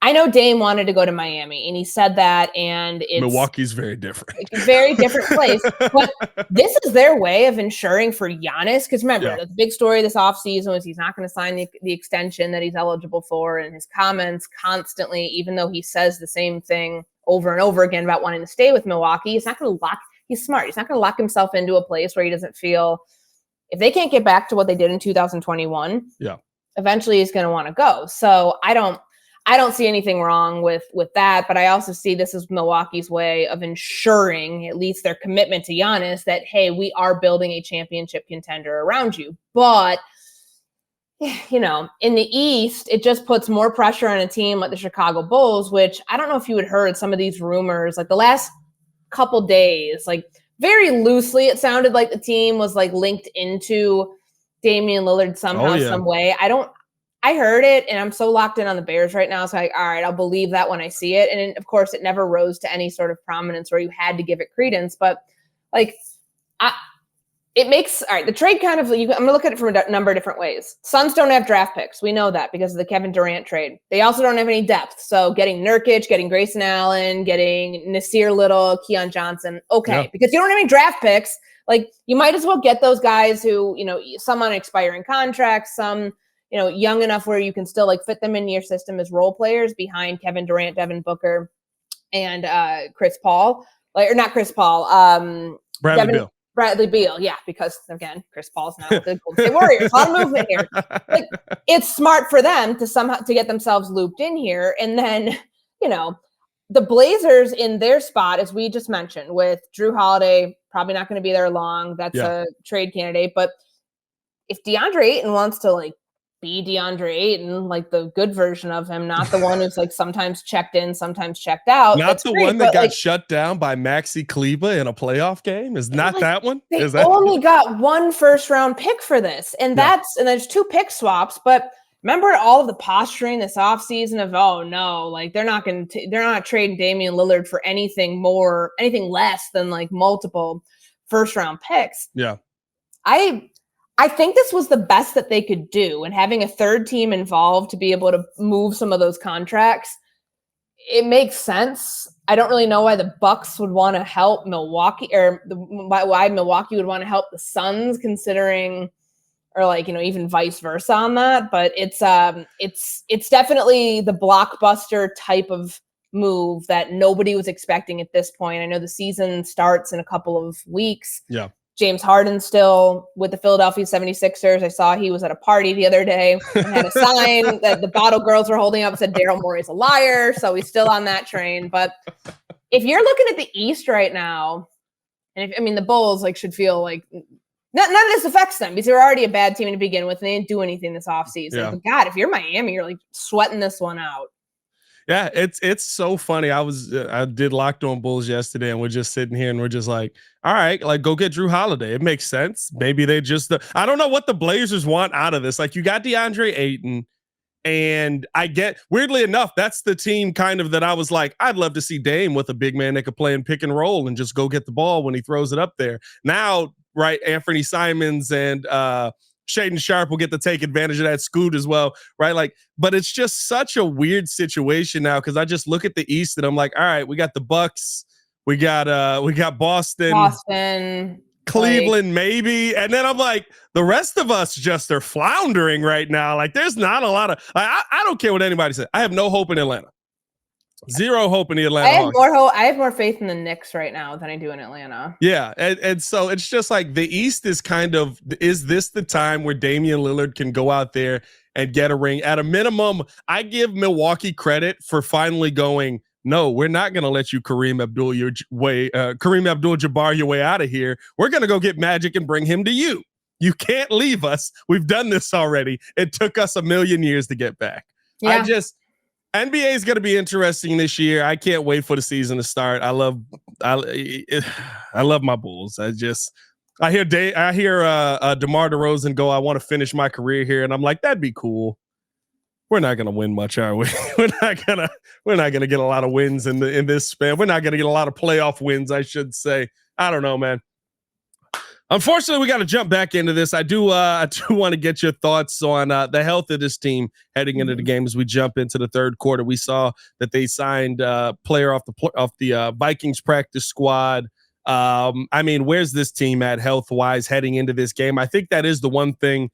I know Dame wanted to go to Miami, and he said that, and it's Milwaukee's very different. Very different place. But this is their way of ensuring for Giannis, because remember, the big story this offseason was he's not going to sign the extension that he's eligible for, and his comments constantly, even though he says the same thing over and over again about wanting to stay with Milwaukee, he's smart. He's not going to lock himself into a place where he doesn't feel, if they can't get back to what they did in 2021, eventually he's going to want to go. So I don't see anything wrong with that, but I also see this as Milwaukee's way of ensuring at least their commitment to Giannis that, hey, we are building a championship contender around you. But, in the East, it just puts more pressure on a team like the Chicago Bulls, which I don't know if you had heard some of these rumors, the last couple days, very loosely, it sounded like the team was linked into Damian Lillard somehow, some way. I heard it, and I'm so locked in on the Bears right now. So all right, I'll believe that when I see it. And of course, it never rose to any sort of prominence where you had to give it credence. But it makes, all right, the trade kind of, I'm going to look at it from a number of different ways. Suns don't have draft picks. We know that because of the Kevin Durant trade. They also don't have any depth. So getting Nurkic, getting Grayson Allen, getting Nasir Little, Keon Johnson. Okay. Because you don't have any draft picks. You might as well get those guys who, some on expiring contracts, some, young enough where you can still fit them into your system as role players behind Kevin Durant, Devin Booker, and Chris Paul, or not Chris Paul, Bradley Beal. Bradley Beal, yeah, because again, Chris Paul's now with the Golden State Warriors. A lot of movement here. Like, it's smart for them to get themselves looped in here. And then, the Blazers in their spot, as we just mentioned, with Drew Holiday, probably not going to be there long. That's a trade candidate. But if DeAndre Ayton wants to be DeAndre Ayton, the good version of him, not the one who's sometimes checked in, sometimes checked out. Not the one that got shut down by Maxi Kleber in a playoff game. Is not that one. They only got one first-round pick for this, and there's 2 pick swaps. But remember all of the posturing this offseason of, oh no, they're not trading Damian Lillard for anything less than multiple first-round picks. Yeah, I think this was the best that they could do, and having a third team involved to be able to move some of those contracts, it makes sense. I don't really know why the Bucks would want to help Milwaukee, or why Milwaukee would want to help the Suns, considering, or even vice versa on that. But it's definitely the blockbuster type of move that nobody was expecting at this point. I know the season starts in a couple of weeks. Yeah. James Harden still with the Philadelphia 76ers. I saw he was at a party the other day and had a sign that the bottle girls were holding up, said Daryl Morey's a liar. So he's still on that train. But if you're looking at the East right now, and the Bulls should feel none of this affects them because they're already a bad team to begin with and they didn't do anything this offseason. Yeah. But God, if you're Miami, you're sweating this one out. Yeah, it's so funny. I did Locked On Bulls yesterday, and we're just sitting here, and we're just all right, go get Drew Holiday. It makes sense. Maybe they just I don't know what the Blazers want out of this. You got DeAndre Ayton, and I get, weirdly enough, that's the team kind of that I was I'd love to see Dame with a big man that could play in pick and roll and just go get the ball when he throws it up there. Now, right, Anthony Simons and Shaedon Sharpe will get to take advantage of that scoot as well, right? But it's just such a weird situation now because I just look at the East and I'm all right, we got the Bucks, we got Boston, Cleveland, maybe, and then I'm the rest of us just are floundering right now. There's not a lot of I don't care what anybody says. I have no hope in Atlanta. Zero hope in the Atlanta Hawks. I have more faith in the Knicks right now than I do in Atlanta. Yeah, and so it's just the East is is this the time where Damian Lillard can go out there and get a ring? At a minimum, I give Milwaukee credit for finally going, no, we're not going to let you Kareem Abdul-Jabbar your way out of here. We're going to go get Magic and bring him to you. You can't leave us. We've done this already. It took us a million years to get back. Yeah. NBA is going to be interesting this year. I can't wait for the season to start. I love my Bulls. I hear DeMar DeRozan go, I want to finish my career here, and I'm that'd be cool. We're not going to win much, are we? We're not going to get a lot of wins in this span. We're not going to get a lot of playoff wins, I should say. I don't know, man. Unfortunately, we got to jump back into this. I do want to get your thoughts on the health of this team heading into the game as we jump into the third quarter. We saw that they signed a player off the Vikings practice squad. Where's this team at health-wise heading into this game? I think that is the one thing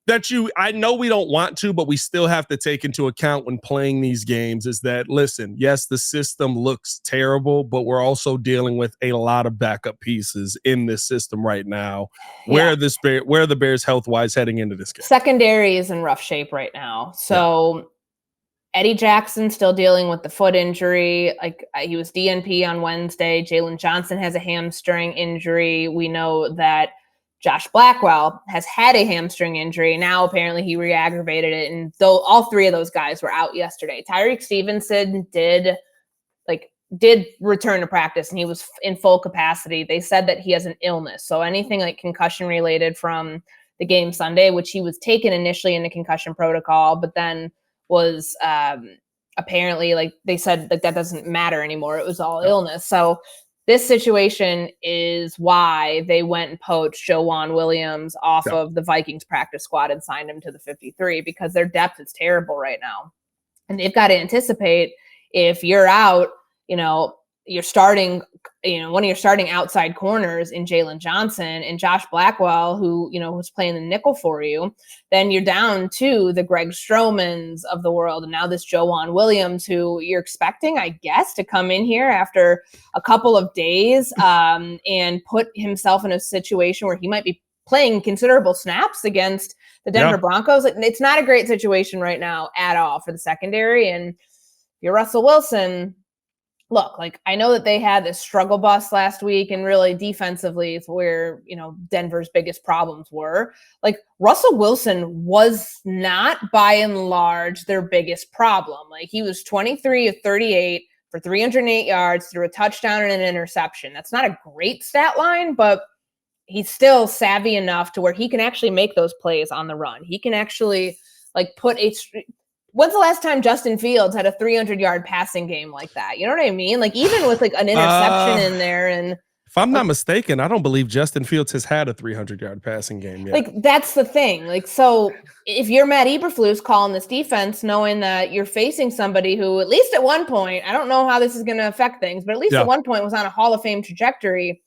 that I know we don't want to, but we still have to take into account when playing these games is that, listen, yes, the system looks terrible, but we're also dealing with a lot of backup pieces in this system right now. Where are the Bears health-wise heading into this game? Secondary is in rough shape right now. So Eddie Jackson still dealing with the foot injury. He was DNP on Wednesday. Jalen Johnson has a hamstring injury. We know that Josh Blackwell has had a hamstring injury. Now, apparently, he re-aggravated it. And though all 3 of those guys were out yesterday, Tyreek Stevenson did return to practice, and he was in full capacity. They said that he has an illness. So anything concussion related from the game Sunday, which he was taken initially into concussion protocol, but then was apparently they said that doesn't matter anymore. It was all illness. So this situation is why they went and poached Joejuan Williams off of the Vikings practice squad and signed him to the 53 because their depth is terrible right now. And they've got to anticipate if you're out, you're starting, one of your starting outside corners in Jalen Johnson and Josh Blackwell, who, was playing the nickel for you, then you're down to the Greg Stromans of the world. And now this Joanne Williams, who you're expecting, I guess, to come in here after a couple of days and put himself in a situation where he might be playing considerable snaps against the Denver Broncos. It's not a great situation right now at all for the secondary. And if you're Russell Wilson, look, I know that they had this struggle bus last week, and really defensively is where, Denver's biggest problems were. Russell Wilson was not by and large their biggest problem. He was 23 of 38 for 308 yards, threw a touchdown and an interception. That's not a great stat line, but he's still savvy enough to where he can actually make those plays on the run. He can actually when's the last time Justin Fields had a 300-yard passing game like that? You know what I mean? Even with an interception in there. And if I'm not mistaken, I don't believe Justin Fields has had a 300-yard passing game yet. That's the thing. So if you're Matt Eberflus calling this defense, knowing that you're facing somebody who, at least at one point, I don't know how this is going to affect things, but at least at one point was on a Hall of Fame trajectory.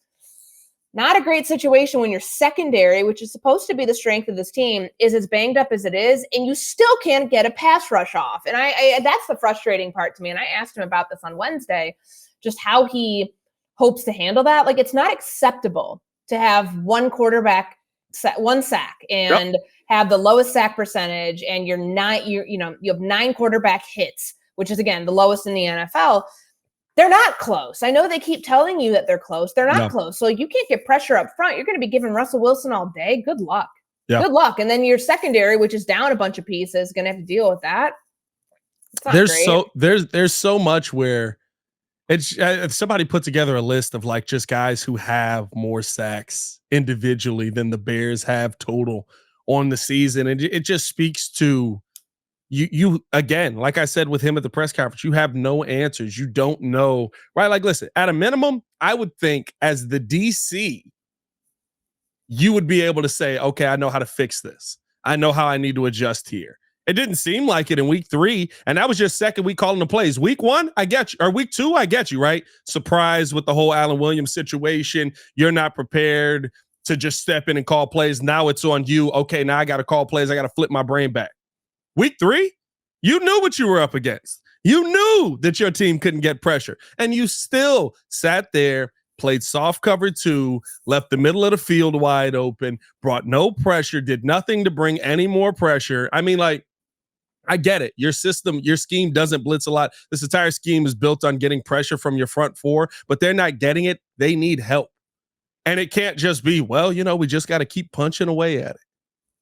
Not a great situation when your secondary, which is supposed to be the strength of this team, is as banged up as it is, and you still can't get a pass rush off. And I that's the frustrating part to me. And I asked him about this on Wednesday, just how he hopes to handle that. It's not acceptable to have one quarterback one sack and have the lowest sack percentage, and you have 9 quarterback hits, which is, again, the lowest in the NFL. They're not close. I know they keep telling you that they're close. They're not close. So you can't get pressure up front. You're going to be giving Russell Wilson all day. Good luck. Yeah. Good luck. And then your secondary, which is down a bunch of pieces, is going to have to deal with that. There's so much where if somebody put together a list of just guys who have more sacks individually than the Bears have total on the season, and it just speaks to you again, like I said with him at the press conference, you have no answers. You don't know, right? Listen, at a minimum, I would think as the DC, you would be able to say, okay, I know how to fix this. I know how I need to adjust here. It didn't seem like it in week 3, and that was your second week calling the plays. Week 1, I get you. Or week 2, I get you, right? Surprised with the whole Allen Williams situation. You're not prepared to just step in and call plays. Now it's on you. Okay, now I got to call plays. I got to flip my brain back. Week 3, you knew what you were up against. You knew that your team couldn't get pressure, and you still sat there, played soft cover 2, left the middle of the field wide open, brought no pressure, did nothing to bring any more pressure. I mean, I get it. Your system, your scheme doesn't blitz a lot. This entire scheme is built on getting pressure from your front 4, but they're not getting it. They need help. And it can't just be, we just got to keep punching away at it.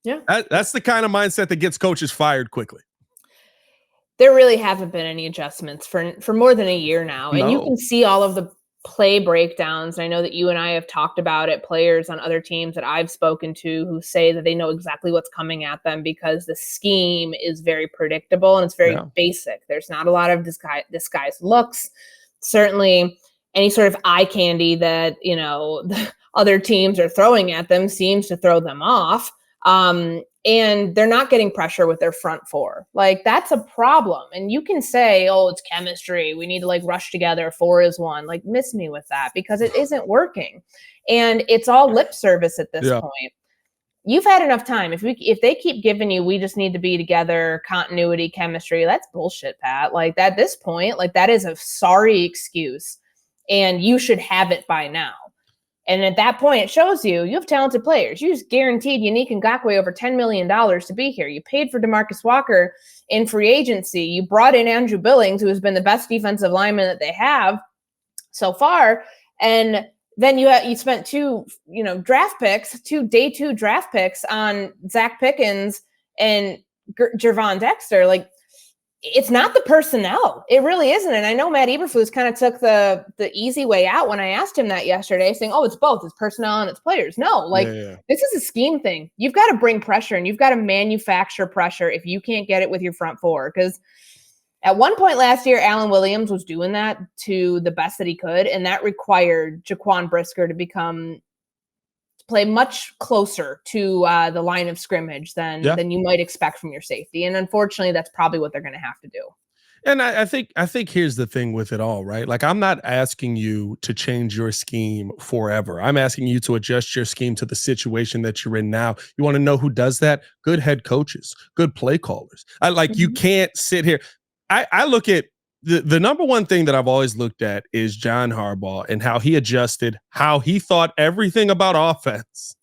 Yeah, that's the kind of mindset that gets coaches fired quickly. There really haven't been any adjustments for more than a year now. And you can see all of the play breakdowns. I know that you and I have talked about it, players on other teams that I've spoken to who say that they know exactly what's coming at them because the scheme is very predictable and it's very basic. There's not a lot of disguised looks. Certainly any sort of eye candy that, the other teams are throwing at them seems to throw them off. And they're not getting pressure with their front 4. That's a problem. And you can say, oh, it's chemistry. We need to rush together. 4 is 1. Miss me with that because it isn't working. And it's all lip service at this point. You've had enough time. If they keep giving you, we just need to be together, continuity, chemistry, that's bullshit, Pat. At this point, that is a sorry excuse. And you should have it by now. And at that point, it shows you have talented players. You just guaranteed Yannick Ngakoue over $10 million to be here. You paid for DeMarcus Walker in free agency. You brought in Andrew Billings, who has been the best defensive lineman that they have so far. And then you spent 2 draft picks, 2 day 2 draft picks on Zach Pickens and Gervon Dexter. It's not the personnel. It really isn't. And I know Matt Eberflus kind of took the easy way out when I asked him that yesterday, saying, oh, it's both. It's personnel and it's players. No, This is a scheme thing. You've got to bring pressure and you've got to manufacture pressure if you can't get it with your front 4. Because at one point last year, Allen Williams was doing that to the best that he could. And that required Jaquan Brisker to play much closer to the line of scrimmage than you might expect from your safety. And unfortunately, that's probably what they're going to have to do. And I think here's the thing with it all, right? Like, I'm not asking you to change your scheme forever. I'm asking you to adjust your scheme to the situation that you're in now. You want to know who does that? Good head coaches, good play callers. You can't sit here. I look at the number one thing that I've always looked at is John Harbaugh and how he adjusted, how he thought everything about offense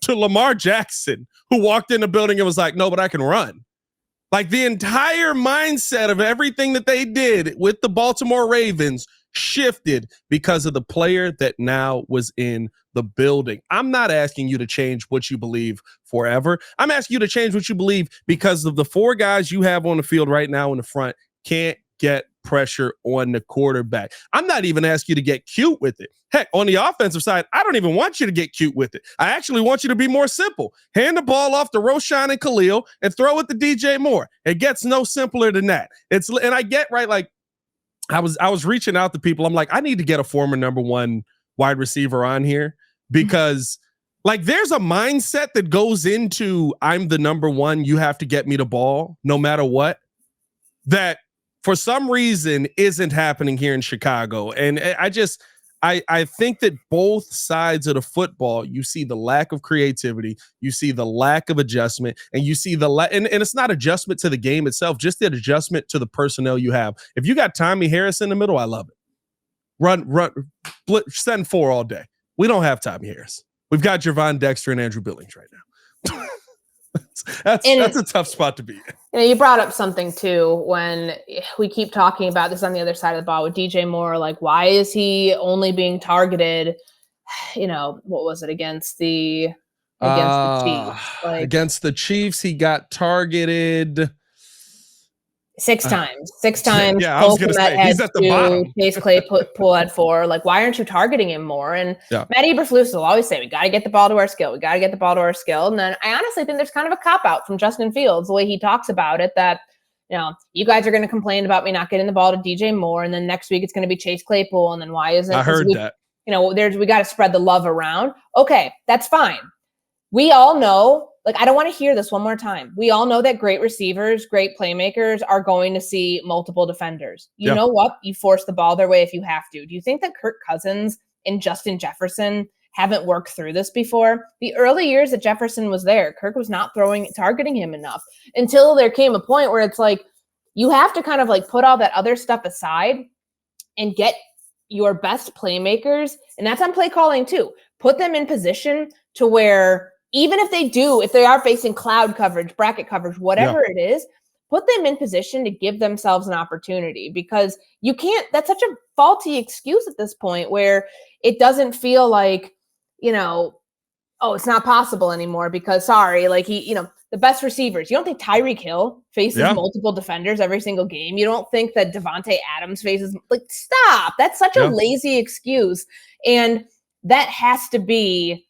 to Lamar Jackson, who walked in the building and was like, no, but I can run. Like, the entire mindset of everything that they did with the Baltimore Ravens shifted because of the player that now was in the building. I'm not asking you to change what you believe forever. I'm asking you to change what you believe because of the four guys you have on the field right now in the front can't get pressure on the quarterback. I'm not even asking you to get cute with it. Heck, on the offensive side, I don't even want you to get cute with it. I actually want you to be more simple. Hand the ball off to Roshan and Khalil and throw it to DJ Moore. It gets no simpler than that. And I get, right, like, I was reaching out to people. I'm like, I need to get a former number one wide receiver on here because like, there's a mindset that goes into I'm the number one, you have to get me the ball no matter what, that for some reason isn't happening here in Chicago. And I think that both sides of the football, you see the lack of creativity, you see the lack of adjustment, and you see and it's not adjustment to the game itself, just the adjustment to the personnel you have. If you got Tommy Harris in the middle, I love it. Run, send four all day. We don't have Tommy Harris. We've got Javon Dexter and Andrew Billings right now. That's a tough spot to be in. You brought up something too when we keep talking about this on the other side of the ball with DJ Moore. Like, why is he only being targeted? What was it against the Chiefs? Against the Chiefs, he got targeted 6 times. 6 times. Yeah, I was going to say he's at the bottom. Chase Claypool had 4. Like, why aren't you targeting him more? And Matt Eberflus will always say, we got to get the ball to our skill. We got to get the ball to our skill. And then I honestly think there's kind of a cop-out from Justin Fields, the way he talks about it, that, you guys are going to complain about me not getting the ball to DJ Moore. And then next week it's going to be Chase Claypool. And then why isn't I heard that. We got to spread the love around. Okay, that's fine. We all know, like, I don't want to hear this one more time. We all know that great receivers, great playmakers are going to see multiple defenders. You know what? You force the ball their way if you have to. Do you think that Kirk Cousins and Justin Jefferson haven't worked through this before? The early years that Jefferson was there, Kirk was not targeting him enough until there came a point where it's like, you have to kind of like put all that other stuff aside and get your best playmakers. And that's on play calling too. Put them in position to where, even if they are facing cloud coverage, bracket coverage, whatever it is, put them in position to give themselves an opportunity, because you can't, that's such a faulty excuse at this point where it doesn't feel like, it's not possible anymore because the best receivers. You don't think Tyreek Hill faces multiple defenders every single game? You don't think that Devontae Adams faces, stop. That's such a lazy excuse. And that has to be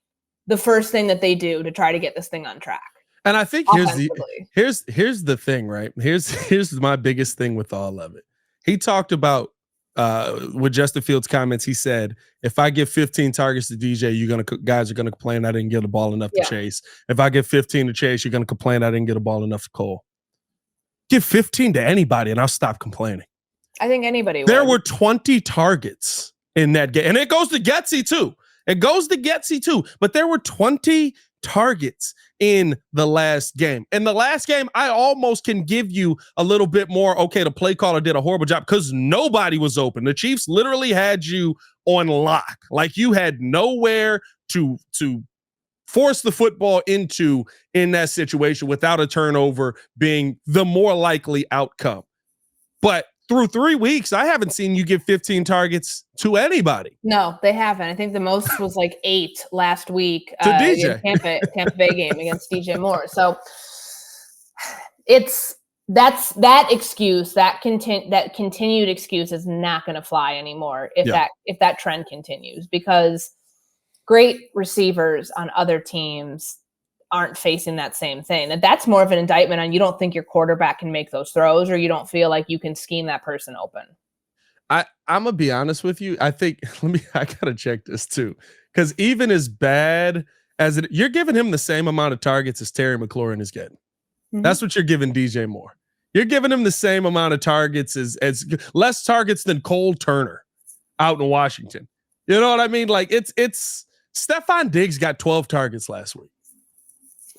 the first thing that they do to try to get this thing on track. And I think here's the thing, right? Here's my biggest thing with all of it. He talked about with Justin Fields' comments. He said, if I give 15 targets to DJ, guys are gonna complain I didn't get the ball enough to Chase. If I give 15 to Chase, you're gonna complain I didn't get the ball enough to Cole. Give 15 to anybody and I'll stop complaining. I think anybody There were 20 targets in that game. And it goes to Getsy too. But there were 20 targets in the last game. In the last game, I almost can give you a little bit more. Okay, the play caller did a horrible job because nobody was open. The Chiefs literally had you on lock. Like, you had nowhere to force the football into in that situation without a turnover being the more likely outcome. But through 3 weeks, I haven't seen you give 15 targets to anybody. No, they haven't. I think the most was like 8 last week. To DJ. Tampa Bay game against DJ Moore. So that excuse, that continued excuse is not going to fly anymore if that trend continues, because great receivers on other teams aren't facing that same thing. And that's more of an indictment on, you don't think your quarterback can make those throws, or you don't feel like you can scheme that person open. I'm gonna be honest with you. I think I gotta check this too, because even as bad as you're giving him the same amount of targets as Terry McLaurin is getting. Mm-hmm. That's what you're giving DJ Moore. You're giving him the same amount of targets as less targets than Cole Turner out in Washington. You know what I mean? Like it's Stephon Diggs got 12 targets last week.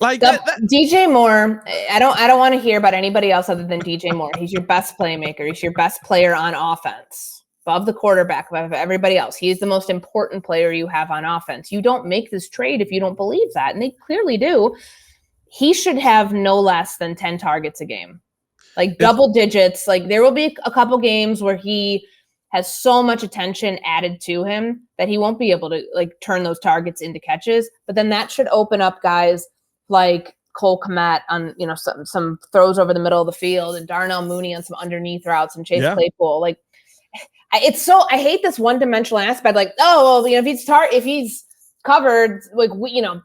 Like DJ Moore, I don't want to hear about anybody else other than DJ Moore. He's your best playmaker. He's your best player on offense, above the quarterback, above everybody else. He's the most important player you have on offense. You don't make this trade if you don't believe that, and they clearly do. He should have no less than 10 targets a game, like double digits. Like there will be a couple games where he has so much attention added to him that he won't be able to like turn those targets into catches. But then that should open up guys like Cole Kmet on, some throws over the middle of the field, and Darnell Mooney on some underneath routes, and Chase Claypool. Like I hate this one-dimensional aspect. Like, oh, well, if he's covered, like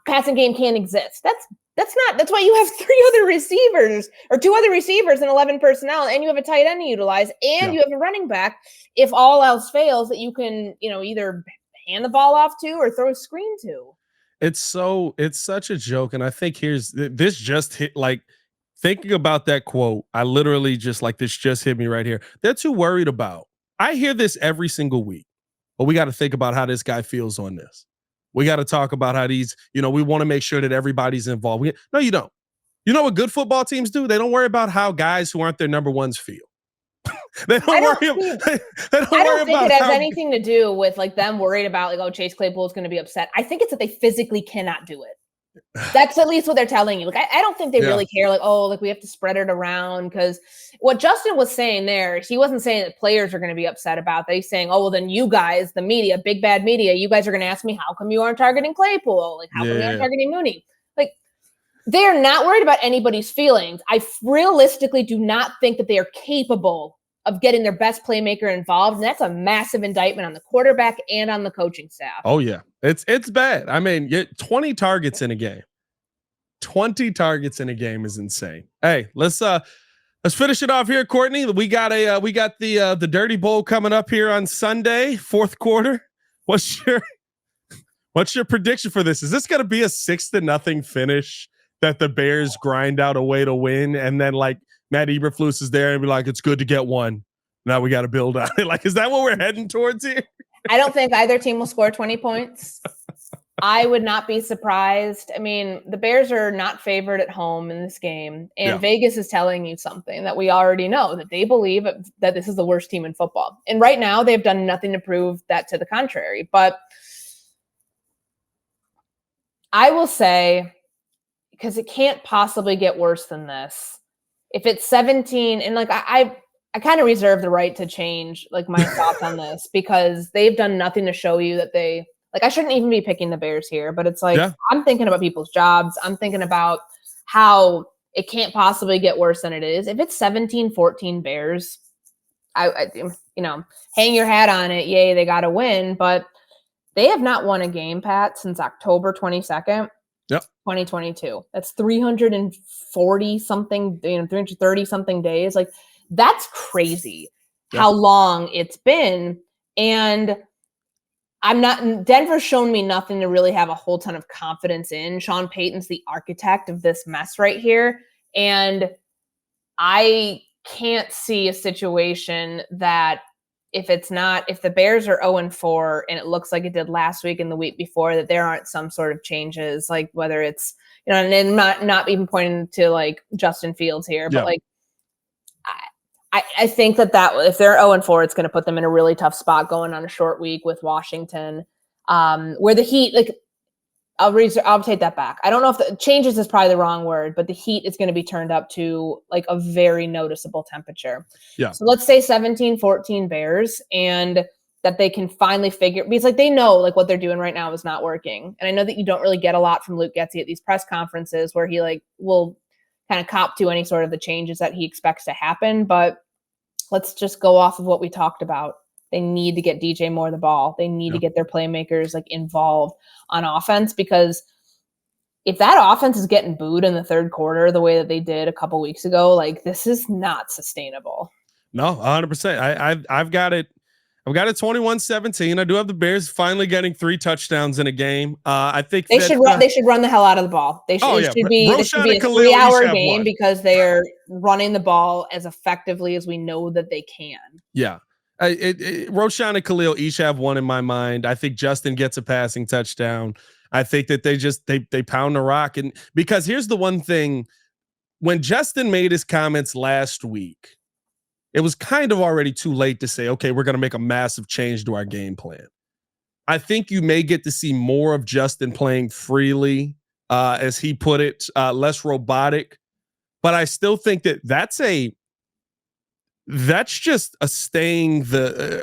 passing game can't exist. That's why you have two other receivers and 11 personnel, and you have a tight end to utilize, and you have a running back if all else fails that you can, either hand the ball off to or throw a screen to. It's such a joke. And I think this just hit, like, thinking about that quote, I literally just this just hit me right here. They're too worried about. I hear this every single week, but we got to think about how this guy feels on this. We got to talk about how these, we want to make sure that everybody's involved. No, you don't. You know what good football teams do? They don't worry about how guys who aren't their number ones feel. I don't think it has anything to do with them worried about Chase Claypool is going to be upset. I think it's that they physically cannot do it. That's at least what they're telling you. I don't think they really care. We have to spread it around, because what Justin was saying there, he wasn't saying that players are going to be upset about that. He's saying, oh, well, then you guys, the media, big bad media, you guys are going to ask me, how come you aren't targeting Claypool? How come you aren't targeting Mooney? They're not worried about anybody's feelings. I realistically do not think that they are capable of getting their best playmaker involved. And that's a massive indictment on the quarterback and on the coaching staff. Oh yeah. It's bad. I mean, 20 targets in a game. 20 targets in a game is insane. Hey, let's finish it off here, Courtney. We got the Dirty Bowl coming up here on Sunday, fourth quarter. What's your prediction for this? Is this going to be a 6-0 finish that the Bears grind out a way to win, and then Matt Eberflus is there and be like, it's good to get one, now we got to build on it? Is that what we're heading towards here? I don't think either team will score 20 points. I would not be surprised. I mean, the Bears are not favored at home in this game, and Vegas is telling you something that we already know, that they believe that this is the worst team in football. And right now they've done nothing to prove that to the contrary. But I will say, because it can't possibly get worse than this, if it's 17, and I kind of reserve the right to change my thoughts on this, because they've done nothing to show you that they I shouldn't even be picking the Bears here, but it's I'm thinking about people's jobs. I'm thinking about how it can't possibly get worse than it is. If it's 17-14 Bears, I hang your hat on it. Yay, they got to win, but they have not won a game, Pat, since October 22nd. 2022. That's 340 something, 330 something days. That's crazy how long it's been. And Denver's shown me nothing to really have a whole ton of confidence in. Sean Payton's the architect of this mess right here. And I can't see a situation that if the Bears are 0-4 and it looks like it did last week and the week before, that there aren't some sort of changes, whether it's, and not even pointing to Justin Fields here, but I think that if they're 0-4, it's going to put them in a really tough spot going on a short week with Washington, where the Heat, I'll take that back. I don't know if the changes is probably the wrong word, but the heat is going to be turned up to a very noticeable temperature. Yeah. So let's say 17-14 Bears, and that they can finally figure, because they know what they're doing right now is not working. And I know that you don't really get a lot from Luke Getsy at these press conferences where he will kind of cop to any sort of the changes that he expects to happen. But let's just go off of what we talked about. They need to get DJ Moore the ball. They need to get their playmakers involved on offense, because if that offense is getting booed in the third quarter the way that they did a couple weeks ago, this is not sustainable. No, 100%. I've got it I've got a 21-17. I do have the Bears finally getting 3 touchdowns in a game. I think they should run the hell out of the ball. This should be a 3-hour game because they are running the ball as effectively as we know that they can. Yeah. Roschon and Khalil each have one in my mind. I think Justin gets a passing touchdown. I think that they pound the rock. And because here's the one thing, when Justin made his comments last week, it was kind of already too late to say, okay, we're going to make a massive change to our game plan. I think you may get to see more of Justin playing freely, as he put it, less robotic. But I still think that that's just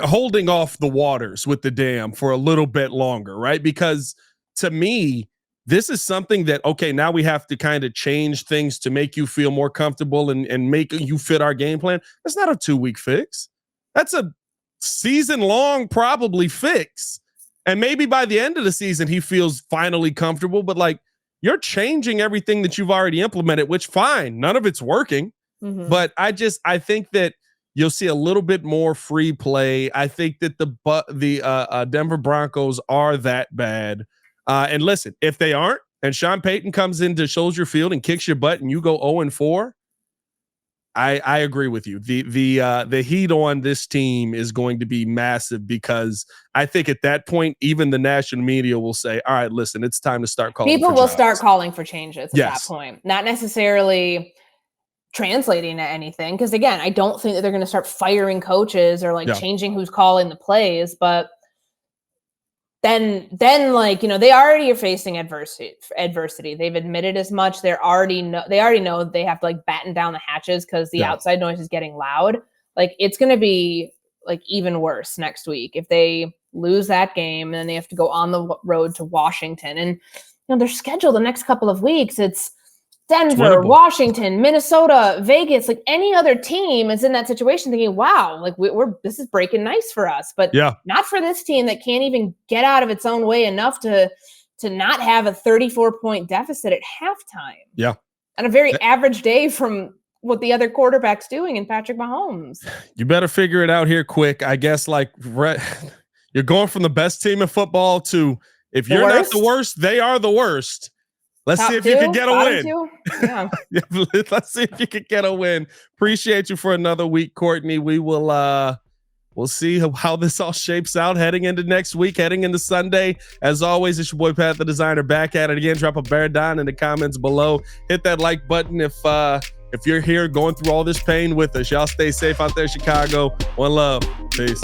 holding off the waters with the dam for a little bit longer, right? Because to me, this is something that, okay, now we have to kind of change things to make you feel more comfortable and make you fit our game plan. That's not a 2-week fix. That's a season-long probably fix. And maybe by the end of the season, he feels finally comfortable, but like, you're changing everything that you've already implemented, which fine, none of it's working. Mm-hmm. But I think that you'll see a little bit more free play. I think that the Denver Broncos are that bad. And listen, if they aren't, and Sean Payton comes into Soldier Field and kicks your butt and you go 0-4, I agree with you. The heat on this team is going to be massive because I think at that point, even the national media will say, all right, listen, it's time to start calling. People will start calling for changes at that point. Not necessarily translating to anything. Because again, I don't think that they're going to start firing coaches or changing who's calling the plays, but then like, they already are facing adversity. They've admitted as much. They already know they have to batten down the hatches because the outside noise is getting loud. Like, it's going to be even worse next week if they lose that game and then they have to go on the road to Washington. And their schedule the next couple of weeks, it's Denver, Washington, Minnesota, Vegas, any other team is in that situation thinking, wow, this is breaking nice for us, but not for this team that can't even get out of its own way enough to not have a 34-point deficit at halftime. Yeah. On a very average day from what the other quarterback's doing in Patrick Mahomes. You better figure it out here quick. I guess you're going from the best team in football to, if you're not the worst, they are the worst. Let's see if you can get a win. Yeah. Let's see if you can get a win. Appreciate you for another week, Courtney. We will we'll see how this all shapes out heading into next week, heading into Sunday. As always, it's your boy Pat the Designer back at it again. Drop a bear down in the comments below. Hit that like button if you're here going through all this pain with us. Y'all stay safe out there, Chicago. One love. Peace.